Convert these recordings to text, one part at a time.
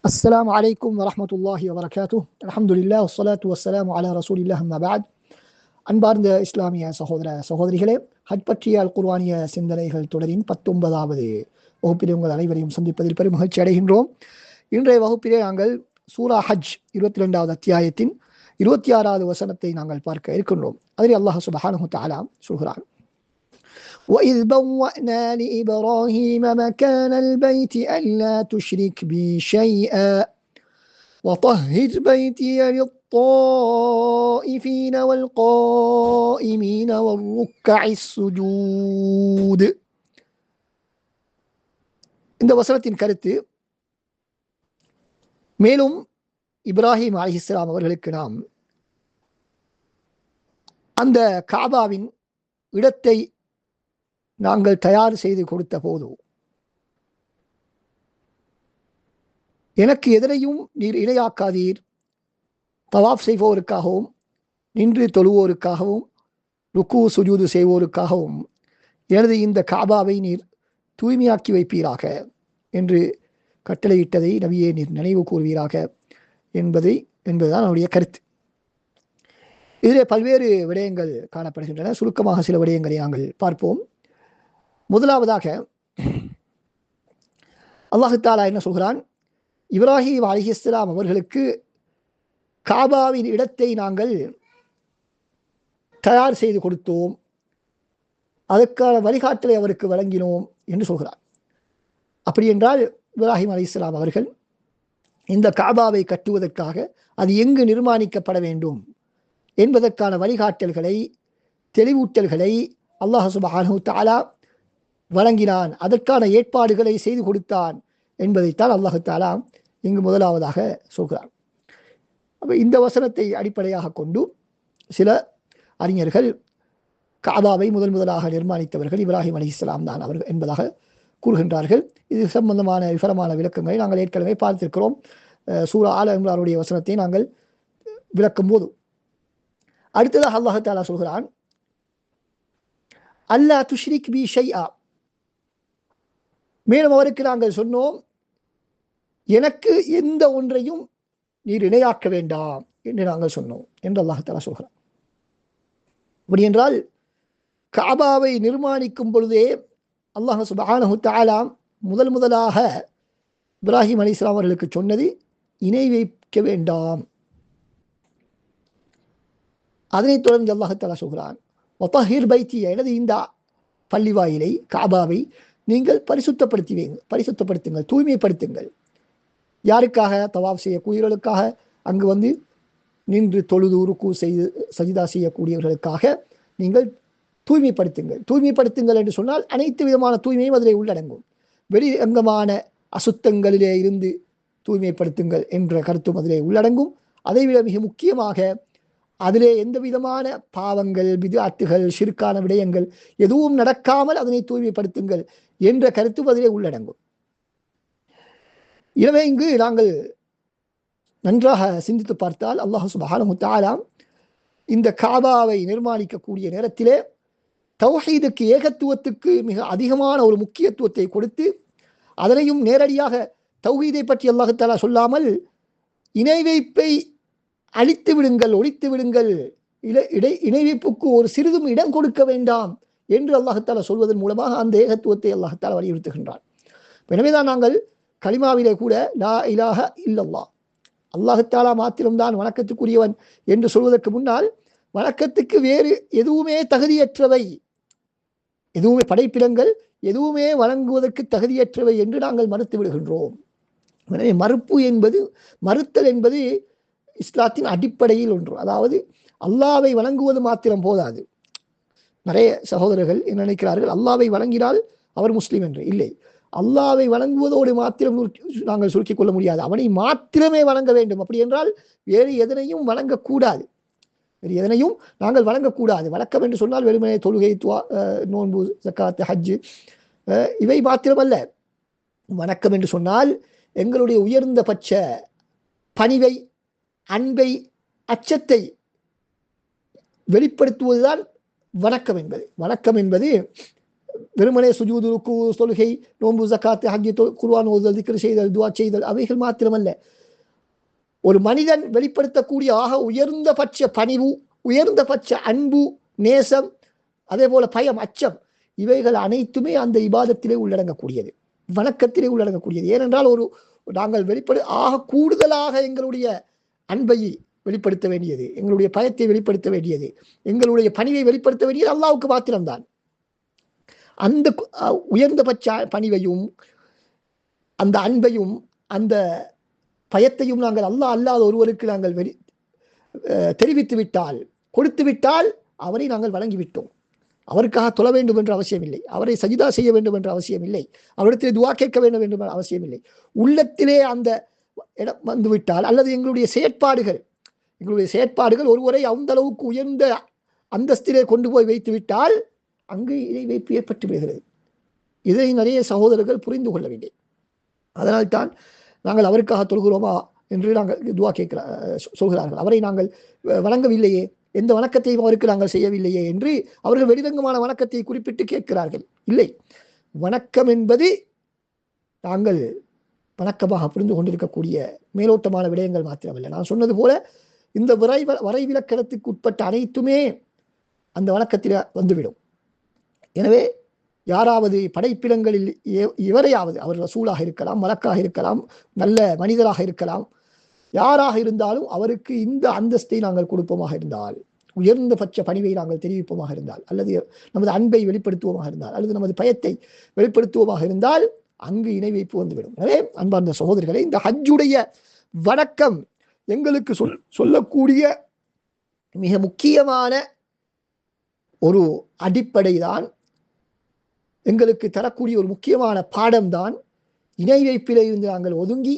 السلام عليكم ورحمة الله وبركاته. الحمد لله والصلاة والسلام على رسول الله أما بعد. அன்பார்ந்த இஸ்லாமிய சகோதர சகோதரிகளே, ஹஜ் பற்றிய அல் குர்ஆனிய சிந்தனைகள் தொடரின் 19வது வகுப்பிலே உங்கள் அனைவரையும் சந்திப்பதில் பெரும் மகிழ்ச்சி அடைகின்றோம். இன்றைய வகுப்பிலே நாங்கள் சூரா ஹஜ் 22வது அத்தியாயத்தின் 26வது வசனத்தை நாங்கள் பார்க்க இருக்கின்றோம். அதில் அல்லாஹ் சுப்ஹானஹு வ தஆலா சொல்கிறான்: وَإِذْ بَوَّأْنَا لِإِبْرَاهِيمَ مَكَانَ الْبَيْتِ أَلَّا تُشْرِكْ بِي شَيْئًا وَطَهِّرْ بَيْتِيَ لِلطَّائِفِينَ وَالْقَائِمِينَ وَالرُّكَّعِ السُّجُودِ. இந்த வசனத்தின் கருத்து, மேலும் இப்ராஹிம் அலைஹிஸ்ஸலாம் அவர்களுக்கு நாம் அந்த காபாவின் இடத்தை நாங்கள் தயார் செய்து கொடுத்த போது எனக்கு எதனையும் நீர் இணையாக்காதீர், தவாப் செய்வோருக்காகவும் நின்று தொழுவோருக்காகவும் ருக்கு சுஜூது செய்வோருக்காகவும் எனது இந்த காபாவை நீர் தூய்மையாக்கி வைப்பீராக என்று கட்டளையிட்டதை நபியே நீர் நினைவு கூறுவீராக என்பதுதான் அவருடைய கருத்து. இதிலே பல்வேறு விடயங்கள் காணப்படுகின்றன. சுருக்கமாக சில விடயங்களை நாங்கள் பார்ப்போம். முதலாவதாக அல்லாஹ் தஆலா என்ன சொல்கிறான்? இப்ராஹிம் அலைஹிஸ்ஸலாம் அவர்களுக்கு காபாவின் இடத்தை நாங்கள் தயார் செய்து கொடுத்தோம், அதற்கான வழிகாட்டலை அவருக்கு வழங்கினோம் என்று சொல்கிறார். அப்படி என்றால் இப்ராஹிம் அலைஹிஸ்ஸலாம் அவர்கள் இந்த காபாவை கட்டுவதற்காக அது எங்கு நிர்மாணிக்கப்பட வேண்டும் என்பதற்கான வழிகாட்டல்களை, தெளிவூட்டல்களை அல்லாஹ் சுப்ஹானஹு வ தஆலா வழங்கினான், அதற்கான ஏற்பாடுகளை செய்து கொடுத்தான் என்பதைத்தான் அல்லாஹ் தஆலா இங்கு முதலாவதாக சொல்கிறார். அப்போ இந்த வசனத்தை அடிப்படையாக கொண்டு சில அறிஞர்கள் காபாவை முதலாக நிர்மாணித்தவர்கள் இப்ராஹிம் அலைஹிஸ்ஸலாம் தான் அவர்கள் என்பதாக கூறுகின்றார்கள். இது சம்பந்தமான விவரமான விளக்கங்களை நாங்கள் ஏற்கனவே பார்த்திருக்கிறோம். சூரா ஆல இம்ரானுடைய வசனத்தை நாங்கள் விளக்கும் போது. அடுத்ததாக அல்லாஹ் தஆலா சொல்கிறான், அல்லா துஷ்ரிக் பி ஷைஆ. மேலும் அவருக்கு நாங்கள் சொன்னோம், எனக்கு எந்த ஒன்றையும் நீர் இணையாக்க வேண்டாம் என்று நாங்கள் சொன்னோம் என்று அல்லாஹ் தஆலா சொல்கிறார். அப்படி என்றால் காபாவை நிர்மாணிக்கும் பொழுதே அல்லாஹ் சுப்ஹானஹு வ தஆலா முதலாக இப்ராஹிம் அலைஹிஸ்ஸலாம் அவர்களுக்கு சொன்னது, இணை வைக்க வேண்டாம். அதனைத் தொடர்ந்து அல்லாஹ் தஆலா சொல்கிறான், வதஹிர் பைத்திய, எனது இந்த பள்ளிவாயிலை காபாவை நீங்கள் பரிசுத்தப்படுத்துங்கள், தூய்மைப்படுத்துங்கள். யாருக்காக? தவாப் செய்யக்கூடியவர்களுக்காக, அங்கு வந்து நின்று தொழுது ருக்கு செய்து சஜிதா செய்யக்கூடியவர்களுக்காக நீங்கள் தூய்மைப்படுத்துங்கள் என்று சொன்னால் அனைத்து விதமான தூய்மையும் அதிலே உள்ளடங்கும். வெளியங்கமான அசுத்தங்களிலே இருந்து தூய்மைப்படுத்துங்கள் என்ற கருத்தும் அதிலே உள்ளடங்கும். அதைவிட மிக முக்கியமாக அதிலே எந்த விதமான பாவங்கள், பித்அத்துகள், ஷிர்கான விடயங்கள் எதுவும் நடக்காமல் அதனை தூய்மைப்படுத்துங்கள் என்ற கருத்தும் அதிலே உள்ளடங்கும். எனவே இங்கு நாங்கள் நன்றாக சிந்தித்து பார்த்தால் அல்லாஹ் சுப்ஹானஹு வ தஆலா இந்த காபாவை நிர்மாணிக்கக்கூடிய நேரத்திலே தௌஹீதுக்கு, ஏகத்துவத்துக்கு மிக அதிகமான ஒரு முக்கியத்துவத்தை கொடுத்து, அதனையும் நேரடியாக தௌஹீதை பற்றி அல்லாஹ் தஆலா சொல்லாமல் இணை வைப்பை அழித்து விடுங்கள், ஒழித்து விடுங்கள், இணை வைப்புக்கு ஒரு சிறிதும் இடம் கொடுக்க வேண்டாம் என்று அல்லாஹ் தஆலா சொல்வதன் மூலமாக அந்த ஏகத்துவத்தை அல்லாஹ் தஆலா வலியுறுத்துகின்றான். எனவேதான் நாங்கள் கலிமாவிலே கூட லா இலாஹ இல்லல்லாஹ், அல்லாஹ் தஆலா மாத்திரம்தான் வணக்கத்துக்குரியவன் என்று சொல்வதற்கு முன்னால் வணக்கத்துக்கு வேறு எதுவுமே தகுதியற்றவை, எதுவுமே படைப்பிடங்கள் எதுவுமே வழங்குவதற்கு தகுதியற்றவை என்று நாங்கள் மறுத்து விடுகின்றோம். எனவே மறுத்தல் என்பது இஸ்லாத்தின் அடிப்படையில் ஒன்று. அதாவது அல்லாவை வணங்குவது மாத்திரம் போதாது. நிறைய சகோதரர்கள் என்ன நினைக்கிறார்கள், அல்லாவை வணங்கினால் அவர் முஸ்லீம் என்று. இல்லை, அல்லாவை வணங்குவதோடு மாத்திரம் நாங்கள் சுருக்கிக் கொள்ள முடியாது, அவனை மாத்திரமே வணங்க வேண்டும். அப்படி என்றால் வேறு எதனையும் வணங்கக்கூடாது, வேறு எதனையும் நாங்கள் வணங்கக்கூடாது. வணக்கம் என்று சொன்னால் வெறுமனே தொழுகை, நோன்பு, ஜக்காத், ஹஜ் இவை மாத்திரமல்ல. வணக்கம் என்று சொன்னால் எங்களுடைய உயர்ந்த பட்ச பணிவை, அன்பை, அச்சத்தை வெளிப்படுத்துவதுதான் வணக்கம் என்பது. வணக்கம் என்பது வெறுமனே சுஜூது, ருக்கு, தொழுகை, நோன்பு, ஜக்காத்து, ஹஜ், குர்ஆன் ஓதுதல், திக்ர் செய்தல், துஆ செய்தல் அவைகள் மாத்திரமல்ல. ஒரு மனிதன் வெளிப்படுத்தக்கூடிய ஆக உயர்ந்தபட்ச பணிவு, உயர்ந்தபட்ச அன்பு, நேசம், அதே போல பயம், அச்சம், இவைகள் அனைத்துமே அந்த இபாதத்திலே உள்ளடங்கக்கூடியது, வணக்கத்திலே உள்ளடங்கக்கூடியது. ஏனென்றால் நாங்கள் ஆக கூடுதலாக எங்களுடைய அன்பை வெளிப்படுத்த வேண்டியது, எங்களுடைய பயத்தை வெளிப்படுத்த வேண்டியது, எங்களுடைய பணிவை வெளிப்படுத்த வேண்டியது அல்லாஹ்வுக்கு மாத்திரம்தான். அந்த உயர்ந்தபட்ச பணிவையும் அந்த அன்பையும் அந்த பயத்தையும் நாங்கள் அல்லாஹ் அல்லாத ஒருவருக்கு நாங்கள் தெரிவித்து விட்டால், கொடுத்து விட்டால் அவரை நாங்கள் வழங்கிவிட்டோம். அவருக்காக தொழ வேண்டும் என்ற அவசியம் இல்லை, அவரை சஜிதா செய்ய வேண்டும் என்ற அவசியம் இல்லை, அவரிடத்திலே துஆ கேட்க வேண்டும் என்ற அவசியம் இல்லை. உள்ளத்திலே அந்த இடம் வந்துவிட்டால், அல்லது எங்களுடைய செயற்பாடுகள் ஒருவரை அந்த அளவுக்கு உயர்ந்த அந்தஸ்திலே கொண்டு போய் வைத்து விட்டால் அங்கு இதை வைப்பு ஏற்பட்டு விடுகிறது. இதை நிறைய சகோதரர்கள் புரிந்து கொள்ள வேண்டும். அதனால்தான் நாங்கள் அவருக்காக தொழுகிறோமா என்று நாங்கள் துஆ சொல்கிறார்கள். அவரை நாங்கள் வணங்கவில்லையே, எந்த வணக்கத்தையும் அவருக்கு நாங்கள் செய்யவில்லையே என்று அவர்கள் வெளிரங்கமான வணக்கத்தை குறிப்பிட்டு கேட்கிறார்கள். இல்லை, வணக்கம் என்பது நாங்கள் வணக்கமாக புரிந்து கொண்டிருக்கக்கூடிய மேலோட்டமான விடயங்கள் மாத்திரமல்ல. நான் சொன்னது போல இந்த வரைவிலக்கணத்துக்கு உட்பட்ட அனைத்துமே அந்த வணக்கத்தில் வந்துவிடும். எனவே யாராவது படைப்பிடங்களில் எவரையாவது, அவர் ரசூலாக இருக்கலாம், மலக்காக இருக்கலாம், நல்ல மனிதராக இருக்கலாம், யாராக இருந்தாலும் அவருக்கு இந்த அந்தஸ்தை நாங்கள் கொடுப்போமாக இருந்தால், உயர்ந்தபட்ச பணிவை நாங்கள் தெரிவிப்போமாக இருந்தால், அல்லது நமது அன்பை வெளிப்படுத்துவோமாக இருந்தால், அல்லது நமது பயத்தை வெளிப்படுத்துவோமாக இருந்தால் அங்கு இணை வைப்பு வந்துவிடும். எனவே அன்பார்ந்த சகோதரர்களே, இந்த ஹஜ்ஜுடைய வணக்கம் எங்களுக்கு சொல்லக்கூடிய மிக முக்கியமான ஒரு அடிப்படை தான், எங்களுக்கு தரக்கூடிய ஒரு முக்கியமான பாடம்தான் இணை வைப்பிலே இருந்து நாங்கள் ஒதுங்கி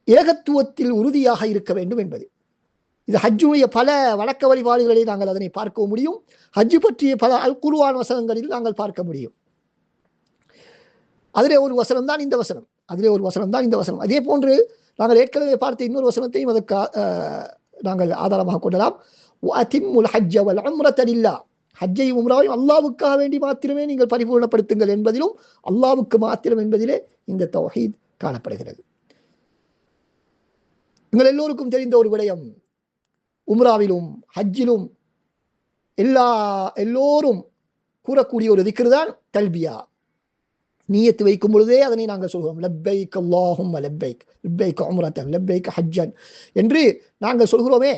ஏகத்துவத்தில் உறுதியாக இருக்க வேண்டும் என்பது. இது ஹஜ்ஜுடைய பல வணக்க வழிபாடுகளை நாங்கள் அதனை பார்க்க முடியும். ஹஜ்ஜு பற்றிய பல அல் குர்ஆன் வசனங்களில் நாங்கள் பார்க்க முடியும். அதிலே ஒரு வசனம் தான் இந்த வசனம். அதே போன்று நாங்கள் ஏற்கனவே பார்த்த இன்னொரு வசனத்தையும் அதற்கு நாங்கள் ஆதாரமாக கொள்ளலாம். வஅதிம்முல் ஹஜ்ஜ வல் உம்ரத லில்லாஹ், ஹஜ்ஜையும் உம்ராவையும் அல்லாஹ்வுக்காக வேண்டி மாத்திரமே நீங்கள் பரிபூர்ணப்படுத்துங்கள் என்பதிலும் அல்லாஹ்வுக்கு மாத்திரம் என்பதிலே இந்த தௌஹீத் காணப்படுகிறது. நீங்கள் எல்லோருக்கும் தெரிந்த ஒரு விடயம், உம்ராவிலும் ஹஜ்ஜிலும் எல்லோரும் கூறக்கூடிய ஒரு திக்ர் தான் தல்பியா. நியத்து வைக்கும் பொழுதே அதனை நாங்கள் சொல்கிறோம், லப்பைக் அல்லாஹும்ம லப்பைக், லப்பைக் உம்ரத்தன், லப்பைக் ஹஜ்ஜன் என்று நாங்கள் சொல்கிறோமே.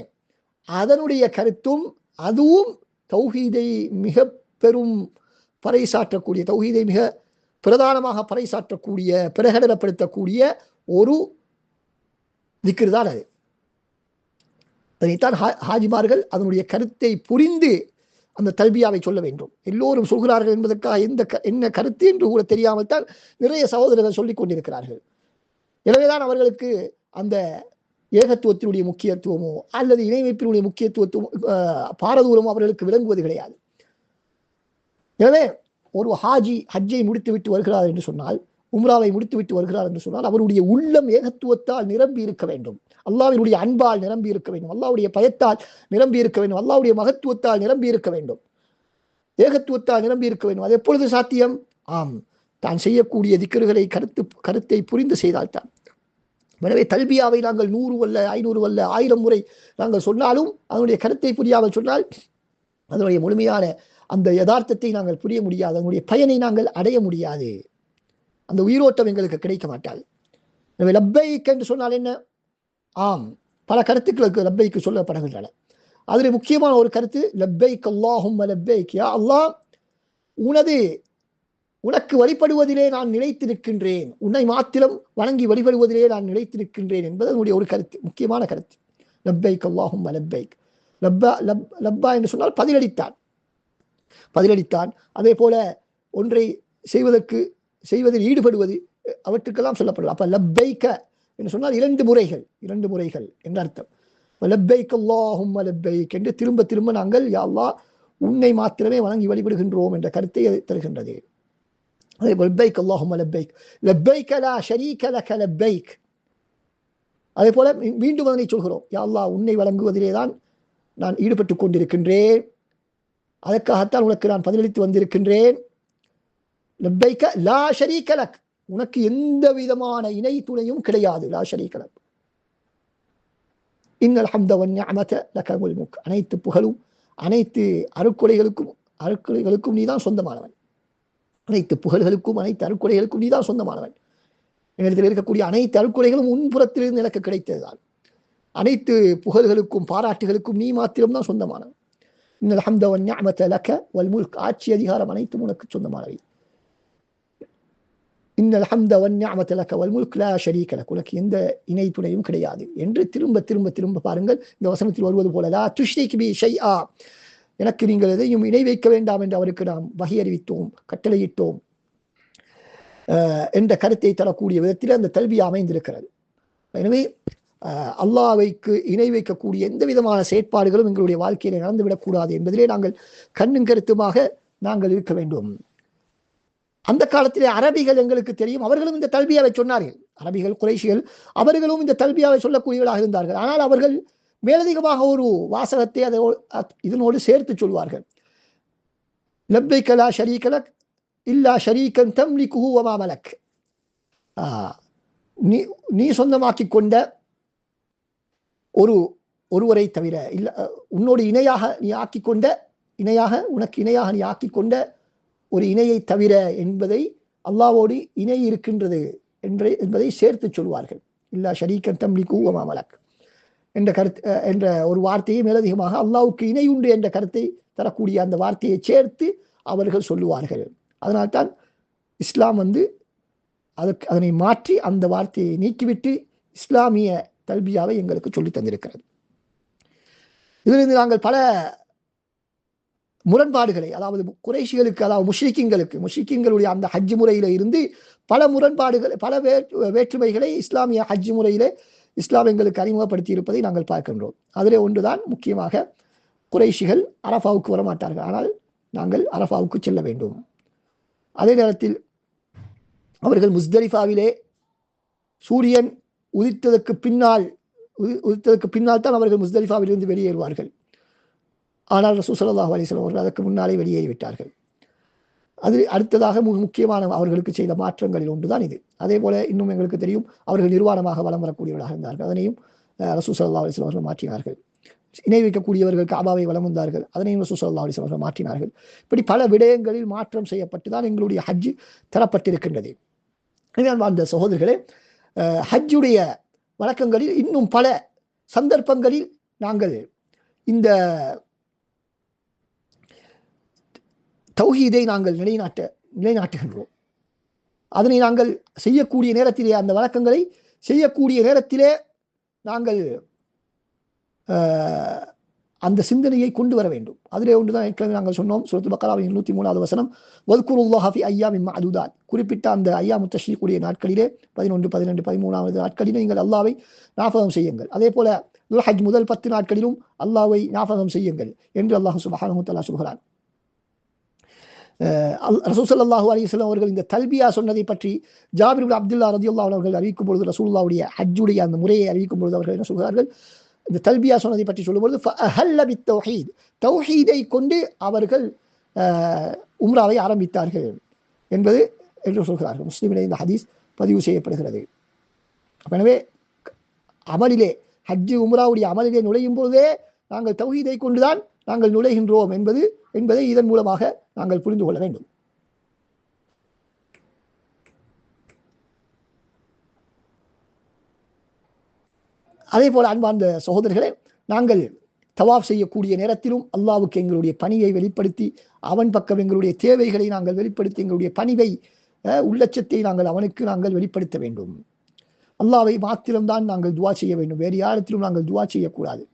அதனுடைய கருத்தும் அதுவும் தௌஹீதை மிக பெரும் பறைசாற்றக்கூடிய, தௌஹீதை மிக பிரதானமாக பறைசாற்றக்கூடிய, பிரகடனப்படுத்தக்கூடிய ஒரு திக்ர் தான் அது. அதனைத்தான் ஹாஜிமார்கள் அதனுடைய கருத்தை புரிந்து அந்த தல்பியாவை சொல்ல வேண்டும். எல்லோரும் சொல்கிறார்கள் என்பதற்காக என்ன கருத்து என்று கூட தெரியாமல் தான் நிறைய சகோதரர்கள் சொல்லிக் கொண்டிருக்கிறார்கள். எனவேதான் அவர்களுக்கு அந்த ஏகத்துவத்தினுடைய முக்கியத்துவமோ அல்லது இணைமைப்பினுடைய முக்கியத்துவத்துவமோ பாரதூரமோ அவர்களுக்கு விளங்குவது கிடையாது. எனவே ஒரு ஹஜ்ஜை முடித்துவிட்டு வருகிறார் என்று சொன்னால், உம்ராவை முடித்துவிட்டு வருகிறார் என்று சொன்னால், அவருடைய உள்ளம் ஏகத்துவத்தால் நிரம்பி இருக்க வேண்டும், அல்லாஹ்வினுடைய அன்பால் நிரம்பி இருக்க வேண்டும், அல்லாஹ்வுடைய பயத்தால் நிரம்பி இருக்க வேண்டும், அல்லாஹ்வுடைய மகத்துவத்தால் நிரம்பி இருக்க வேண்டும், ஏகத்துவத்தால் நிரம்பி இருக்க வேண்டும். அது எப்பொழுது சாத்தியம்? தான் செய்யக்கூடிய திக்ருகளை கருத்தை புரிந்து செய்தால்தான். எனவே தல்பியாவை நாங்கள் 100 அல்ல 500 அல்ல 1000 முறை நாங்கள் சொன்னாலும் அதனுடைய கருத்தை புரியாமல் சொன்னால் அதனுடைய முழுமையான அந்த யதார்த்தத்தை நாங்கள் புரிய முடியாது, அதனுடைய பயனை நாங்கள் அடைய முடியாது, அந்த உயிரோட்டம் எங்களுக்கு கிடைக்க மாட்டாது. எனவே லப்பைக் என்று சொன்னால் என்ன? பல கருத்துக்களுக்கு லப்பைக்கு சொல்லப்படுகின்றன. அதில் முக்கியமான ஒரு கருத்து லப்பைக் அல்லாஹும்ம லப்பைக், யா அல்லாஹ், உனக்கு வழிபடுவதிலே நான் நிலைத்து நிற்கின்றேன், உன்னை மாத்திரம் வணங்கி வழிபடுவதிலே நான் நிலைத்து நிற்கின்றேன் என்பது அதனுடைய ஒரு கருத்து, முக்கியமான கருத்து. லப்பைக் அல்லாஹும்ம லப்பைக், லப்பா என்று சொன்னால் பதிலளித்தான். அதே போல ஒன்றை செய்வதில் ஈடுபடுவது, அவற்றுக்கெல்லாம் சொல்லப்படலாம். அப்ப லப்பைக்க என்று சொன்னால் 2 முறைகள் என்ற அர்த்தம். லப்பைக் அல்லாஹும்ம லப்பைக் என்று திரும்ப திரும்ப நாங்கள் யா அல்லாஹ் உன்னை மாத்திரமே வணங்கி வழிபடுகின்றோம் என்ற கருத்தை தருகின்றது. லப்பைக் அல்லாஹும்ம லப்பைக், லப்பைக் லா ஷரீக லக லப்பைக். அதே போல மீண்டும் அதனை சொல்கிறோம், யா அல்லாஹ் உன்னை வழங்குவதிலே தான் நான் ஈடுபட்டு கொண்டிருக்கின்றேன், அதற்காகத்தான் உனக்கு நான் பதிலளித்து வந்திருக்கின்றேன், லப்பைக்க லா ஷரீக லக், உனக்கு எந்த விதமான இணை துணையும் கிடையாது. லா ஷரீக லக். இன்னல் ஹம்த வன் நிஅமத லகல் முல்க், அனைத்து புகழும் அனைத்து அருட்கொடைகளுக்கும் நீதான் சொந்தமானவன். அனைத்து புகழ்களுக்கும் அனைத்து அருட்கொடைகளுக்கும் நீதான் சொந்தமானவன். என்னிடத்தில் இருக்கக்கூடிய அனைத்து அருட்கொடைகளும் உன்புறத்திலிருந்து எனக்கு கிடைத்ததுதான். அனைத்து புகழ்களுக்கும் பாராட்டுகளுக்கும் நீ மாத்திரம்தான் சொந்தமானவன். இன்னல் ஹம்த வன் நிஅமத லக வல் முல்க், ஆட்சி அதிகாரம் அனைத்தும் உனக்கு சொந்தமானவை. இன்னல் ஹம்த வன் நிஅமத லக வல் முல்க் லா ஷரீக லக், உனக்கு எந்த இணை துணையும் கிடையாது என்று திரும்ப திரும்ப திரும்ப பாருங்கள். இந்த வசனத்தில் வருவது போல லா துஷ்ரிக் பி ஷைஆ, எனக்கு நீங்கள் எதையும் இணை வைக்க வேண்டாம் என்று அவருக்கு நாம் வகை அறிவித்தோம், கட்டளையிட்டோம் என்ற கருத்தை தரக்கூடிய விதத்தில் அந்த தல்பியா அமைந்திருக்கிறது. எனவே அல்லாஹ்வைக்கு இணை வைக்கக்கூடிய எந்த விதமான செயற்பாடுகளும் எங்களுடைய வாழ்க்கையில நடந்துவிடக்கூடாது என்பதிலே நாங்கள் கண்ணும் கருத்துமாக நாங்கள் இருக்க வேண்டும். அந்த காலத்திலே அரபிகள் எங்களுக்கு தெரியும், அவர்களும் இந்த தல்பியாவை சொன்னார்கள். அரபிகள், குறைஷிகள், அவர்களும் இந்த தல்பியாவை சொல்லக்கூடியவர்களாக இருந்தார்கள். ஆனால் அவர்கள் மேலதிகமாக ஒரு வாசகத்தை அதை இதனோடு சேர்த்து சொல்வார்கள். லப்பைக லா ஷரீக லக் இல்லா ஷரீகன் தம்லிகுஹு வமா மலக், நீ சொந்தமாக்கி கொண்ட ஒருவரை தவிர, இல்ல உன்னோடு இணையாக நீ ஆக்கிக்கொண்ட, உனக்கு இணையாக நீ ஆக்கிக்கொண்ட ஒரு இணையை தவிர என்பதை, அல்லாஹ்வோடு இணை இருக்கின்றது என்பதை சேர்த்து சொல்வார்கள். இல்லா ஷரீகன் தம்லிகுஹு வமா மலக் என்ற ஒரு வார்த்தையை மேலதிகமாக அல்லாஹ்வுக்கு இணை உண்டு என்ற கருத்தை தரக்கூடிய அந்த வார்த்தையை சேர்த்து அவர்கள் சொல்லுவார்கள். அதனால்தான் இஸ்லாம் அதனை மாற்றி அந்த வார்த்தையை நீக்கிவிட்டு இஸ்லாமிய தல்பியாவை எங்களுக்கு சொல்லி தந்திருக்கிறது. இதிலிருந்து நாங்கள் பல முரண்பாடுகளை, அதாவது குறைஷிகளுக்கு, அதாவது முஷ்ரிக்கீங்களுடைய அந்த ஹஜ் முறையில இருந்து பல முரண்பாடுகள், பல வேற்றுமைகளை இஸ்லாமிய ஹஜ் முறையிலே இஸ்லாம் எங்களுக்கு அறிமுகப்படுத்தி இருப்பதை நாங்கள் பார்க்கின்றோம். அதிலே ஒன்றுதான் முக்கியமாக, குறைஷிகள் அரஃபாவுக்கு வரமாட்டார்கள், ஆனால் நாங்கள் அரஃபாவுக்கு செல்ல வேண்டும். அதே நேரத்தில் அவர்கள் முஸ்தலிஃபாவிலே சூரியன் உதித்ததற்கு பின்னால் தான் அவர்கள் முஸ்தலிஃபாவிலிருந்து வெளியேறுவார்கள். ஆனால் ரசூல் ஸல்லல்லாஹு அலைஹி வஸல்லம் அவர்கள் அதற்கு முன்னாலே வெளியேறிவிட்டார்கள். அது அடுத்ததாக முக்கியமான அவர்களுக்கு செய்த மாற்றங்களில் ஒன்றுதான் இது. அதே போல இன்னும் எங்களுக்கு தெரியும், அவர்கள் நிர்வாணமாக வலம் வரக்கூடியவர்களாக இருந்தார்கள். அதனையும் ரசூல் ஸல்லல்லாஹு அலைஹி வஸல்லம் அவர்கள் மாற்றினார்கள். இணை வைக்கக்கூடியவர்கள் காபாவை வலம் வந்தார்கள், அதனையும் ரசூல் ஸல்லல்லாஹு அலைஹி வஸல்லம் அவர்கள் மாற்றினார்கள். இப்படி பல விடயங்களில் மாற்றம் செய்யப்பட்டு தான் எங்களுடைய ஹஜ் தரப்பட்டிருக்கின்றது. அந்த சகோதரர்களே, ஹஜ்ஜுடைய வழக்கங்களில் இன்னும் பல சந்தர்ப்பங்களில் நாங்கள் இந்த தௌஹீதை நாங்கள் நிலைநாட்டுகின்றோம். அதனை நாங்கள் செய்யக்கூடிய நேரத்திலே, அந்த வழக்கங்களை செய்யக்கூடிய நேரத்திலே நாங்கள் அந்த சிந்தனையை கொண்டு வர வேண்டும். அதிலே ஒன்றுதான் ஏற்கனவே நாங்கள் சொன்னோம், சூரத்துல் பக்ராவின் 103வது வசனம், வத்குருல்லாஹ ஃபி அய்யாமின் மஅதூதாத், குறிப்பிட்ட அந்த அய்யாமு தஷ்ரீக்குடைய நாட்களிலே 11, 12, 13வது நாட்களிலே நீங்கள் அல்லாஹ்வை ஞாபகம் செய்யுங்கள். அதே போல துல்ஹஜ் முதல் 10 நாட்களிலும் அல்லாஹ்வை ஞாபகம் செய்யுங்கள் என்று அல்லாஹ் சுப்ஹானஹு வ தஆலா சொல்கிறார். ரசூல் ஸல்லல்லாஹு அலைஹி வஸல்லம் அவர்கள் இந்த தல்பியா சொன்னதை பற்றி ஜாபிர் இப்னு அப்துல்லாஹ் ரலியல்லாஹு அன்ஹு அவர்கள் அறிவிக்கும் பொழுது, ரசூலுல்லாஹ்வுடைய ஹஜ்ஜுடைய அந்த முறையை அறிவிக்கும் பொழுது அவர்கள் என்ன சொல்கிறார்கள்? இந்த தல்பியா சொன்னதை பற்றி சொல்லும்பொழுது ஃபஅஹல்ல பித்தௌஹீத், தௌஹீதை கொண்டு அவர்கள் உம்ராவை ஆரம்பித்தார்கள் என்று சொல்கிறார்கள். முஸ்லிமிலே இந்த ஹதீஸ் பதிவு செய்யப்படுகிறது. எனவே அமலிலே, ஹஜ்ஜு உம்ராவுடைய அமலிலே நுழையும் பொழுதே நாங்கள் தௌஹீதை கொண்டுதான் நாங்கள் நுழைகின்றோம் என்பதை இதன் மூலமாக நாங்கள் புரிந்து கொள்ள வேண்டும். அதே போல அன்பார்ந்த சகோதரர்களே, நாங்கள் தவாப் செய்யக்கூடிய நேரத்திலும் அல்லாஹ்வுக்கு எங்களுடைய பணியை வெளிப்படுத்தி, அவன் பக்கம் எங்களுடைய தேவைகளை நாங்கள் வெளிப்படுத்தி, எங்களுடைய பணிவை, உள்ளச்சத்தை அவனுக்கு நாங்கள் வெளிப்படுத்த வேண்டும். அல்லாஹ்வை மாத்திரம்தான் நாங்கள் துவா செய்ய வேண்டும், வேறு யாரிடத்திலும் நாங்கள் துவா செய்யக்கூடாது.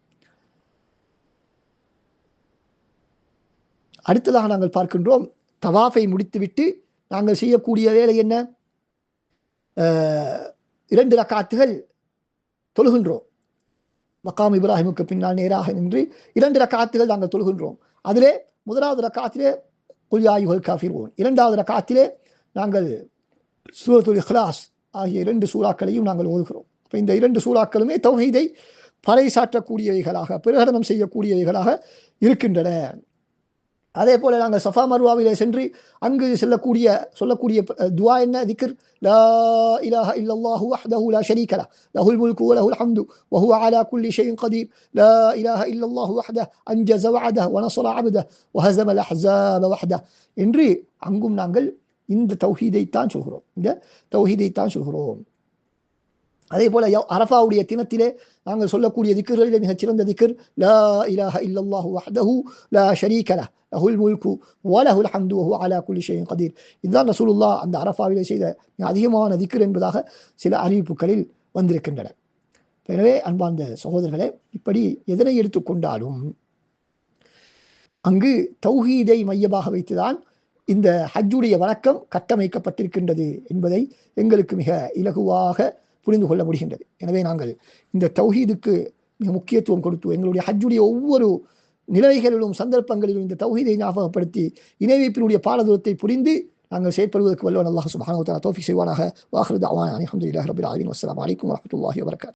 அடுத்ததாக நாங்கள் பார்க்கின்றோம், தவாஃபை முடித்துவிட்டு நாங்கள் செய்யக்கூடிய வேலை என்ன? 2 ரக்காத்துகள் தொழுகின்றோம். மக்காம் இப்ராஹிமுக்கு பின்னால் நேராக நின்று 2 ரக்காத்துகள் நாங்கள் தொழுகின்றோம். அதிலே முதலாவது ரக்காத்திலே குல் யா அய்யுஹல் காஃபிரூன், 2வது ரக்காத்திலே நாங்கள் சூரத்துல் இக்லாஸ் ஆகிய 2 சூறாக்களையும் நாங்கள் ஓதுகிறோம். இப்போ இந்த 2 சூறாக்களுமே தௌஹீதை பறைசாற்றக்கூடியவைகளாக, பிரகடனம் செய்யக்கூடியவைகளாக இருக்கின்றன. அதே போல நாங்கள் சஃபா மர்வாவிலே சென்று அங்கு சொல்லக்கூடிய துவா என்ன திக்ர் லா இலாஹ இல்லல்லாஹு வஹ்தஹு லா ஷரீக லஹ் லஹுல் முல்கு வ லஹுல் ஹம்து வ ஹுவ அலா குல்லி ஷைஇன் கதீர் லா இலாஹ இல்லல்லாஹு வஹ்தஹு அன்ஜஸ வஅதஹு வ நஸர அப்தஹு வ ஹஸம அல் அஹ்ஸாப வஹ்தஹு என்று அங்கும் நாங்கள் இந்த தௌஹீதைத்தான் சொல்கிறோம். அதே போல அரஃபாவுடைய தினத்திலே நாங்கள் சொல்லக்கூடிய திக்ர்களிலே மிகச்சிறந்த திக்ர் லா இலாஹ இல்லல்லாஹு வஹ்தஹு லா ஷரீக லஹ் லஹுல் முல்கு வ லஹுல் ஹம்து வ ஹுவ அலா குல்லி ஷைஇன் கதீர். இதுதான் ரசூலுல்லாஹ் அந்த அரஃபாவிலே செய்த அதிகமான திக்ர் என்பதாக சில அறிவிப்புகளில் வந்திருக்கின்றன. எனவே அன்பார்ந்த சகோதரர்களே, இப்படி எதனை எடுத்துக்கொண்டாலும் அங்கு தௌஹீதை மையமாக வைத்துதான் இந்த ஹஜ்ஜுடைய வணக்கம் கட்டமைக்கப்பட்டிருக்கின்றது என்பதை எங்களுக்கு மிக இலகுவாக புரிந்து கொள்ள முடிகின்றது. எனவே நாங்கள் இந்த தௌஹீதுக்கு மிக முக்கியத்துவம் கொடுத்து எங்களுடைய ஹஜ்ஜுடைய ஒவ்வொரு நிலைகளிலும் சந்தர்ப்பங்களிலும் இந்த தௌஹீதை ஞாபகப்படுத்தி இணை வைப்பினுடைய பாரதூரத்தை புரிந்து நாங்கள் செயற்படுவதற்கு வல்லவன் அல்லாஹ் சுப்ஹானஹு வ தஆலா தௌஃபீக் செய்வானாக. வாஹிரு தஅவானா அல்ஹம்துலில்லாஹி ரப்பில் ஆலமீன். வஸ்ஸலாமு அலைக்கும் வரஹ்மத்துல்லாஹி வபரகாத்துஹு.